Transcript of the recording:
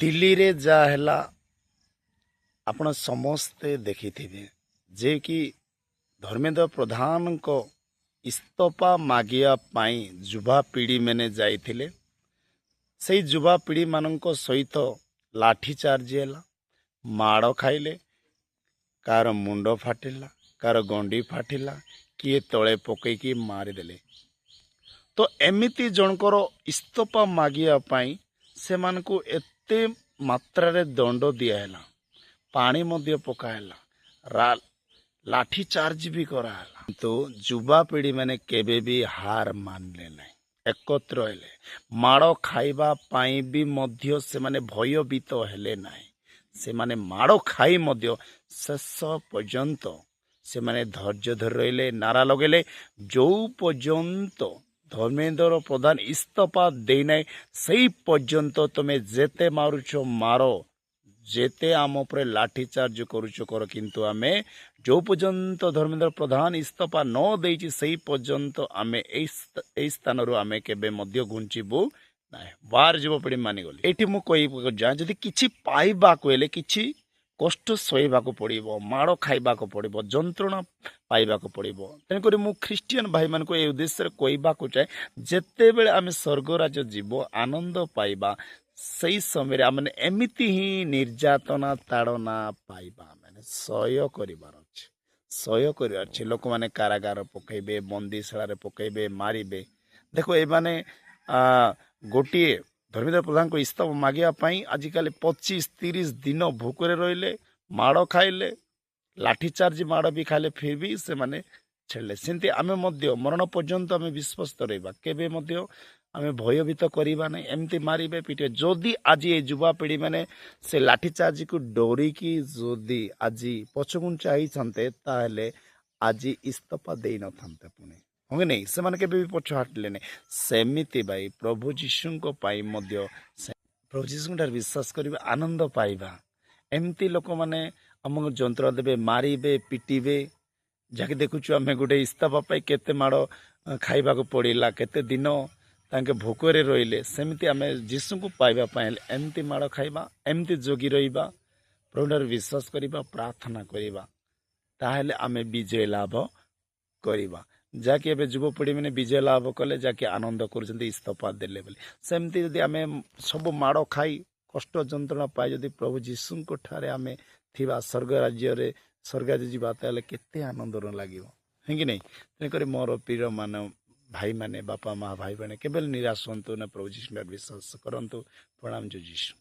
दिल्ली रे जा हैला आपण समस्ते देखिथिबे जे कि धर्मेंद्र प्रधान को इस्तीफा मागिया पाई युवा पीढ़ी मैंने जाइथिले से युवा पीढ़ी मानक सहित लाठी चार्ज है माड़ खाइले कार मुंड फाटिला कार गंडी फाटिला किए तले पकईकी मारिदेले। तो एमिति जनकर इस्तीफा मागिया पाई से मानकु एते मात्रा रे दंड दिया पानी मध्य पकाला लाठी चार्ज भी कराला। तो युवा पीढ़ी मैंने केबे भी हार मानले नहीं एकत्र हेले माड़ खाइबा पाई भी मध्य से माने भयभीत हेले नहीं से माने माड़ खाई मध्य शेष पर्यंत से माने धैर्य धर रहिले नारा लगेले जो पर्यंत धर्मेंद्र प्रधान इस्तीफा दे ना सही पर्यंत तुम्हें जेते मारुछ मारो जेते आम उपरे लाठी चार्ज करुच कर किंतु आमे जो पर्यंत धर्मेंद्र प्रधान इस्तीफा न देछि सही पर्यंत आमे एई स्थान रु आमे केबे मध्य घुंचिबु नाही। बार युवपीढ़ी मानि गली एठी मु कहि जा जदि किछि पाइबा को हेले किछि कष्ट सहिबा को पड़िबो माड़ खाइबा को पड़िबो जंत्रणा पाइबा को पड़िबो। तेणुकरी मु ख्रीस्टियन भाई मान को ए उद्देश्य रे कहबा को चाहे जेते बेले आमे स्वर्ग राज्य जीवो आनंद पाइबा सही समय आम एमती ही निर्यातना ताड़ना पाइबा मैंने सह्य कर लोक मैंने कारागार पकेबे बंदीशाला पकेबे मारिबे। देखो ए माने गोटे धर्मेंद्र प्रधान को इस्तीफा मागिया आजिकल 25-30 दिन भूकरे रहिले माड़ खाइले लाठी चार्ज माड़ भी खाइले फिर भी से माने छेड़ले सेमती आमे मध्य मरण पर्यंत आमे विश्वस्त रहिबा केबे मध्य आमे भयभीत करवा नहीं एमती मारे पिटे जदि आज ये युवा पीढ़ी मैंने से लाठी चार्ज को डरिकी जदि आज पछगुंचा होते ताहले आज इस्तीफा दे न था पुणे होंगे नहीं से माने के भी पछ हटले नहीं सेमिति भाई प्रभु जीशु प्रभु जीशु विश्वास करिबा आनंद पाइबा एमती लोक मैंने आमको जंत्र देवे मारे पिटे जहाँकि देखुचु आम गोटे इस्तीफा पाई केते माड़ खाइबा को पड़ेगा केते दिन तांके भोकरे रहिले सेमती आमे जीशु को पाइबा एमती माड़ खाइबा एमती जोगी रहिबा प्रभुर विश्वास करिबा प्रार्थना करिबा ताहेले आमे विजय लाभ करिबा जाकि एबे युवपीढ़ी मैंने विजय लाभ कले जाकि आनंद कर इस्तीफा देले बोली सेमती जदि आमे सब माड़ खाई कष्ट जंत्रणा पाई जदि प्रभु जीशु को ठारे आमे थिबा स्वर्ग राज्य स्वर्ग राज्य जीवा ताहेले केते आनंद लागिबो है कि नहीं। तेणुकरी मोर प्रिय मान भाई माने बापा माँ भाई बहने केवल निराश हूँ ना प्रभु जीशु विश्वास करंतु। प्रणाम जो जीशु।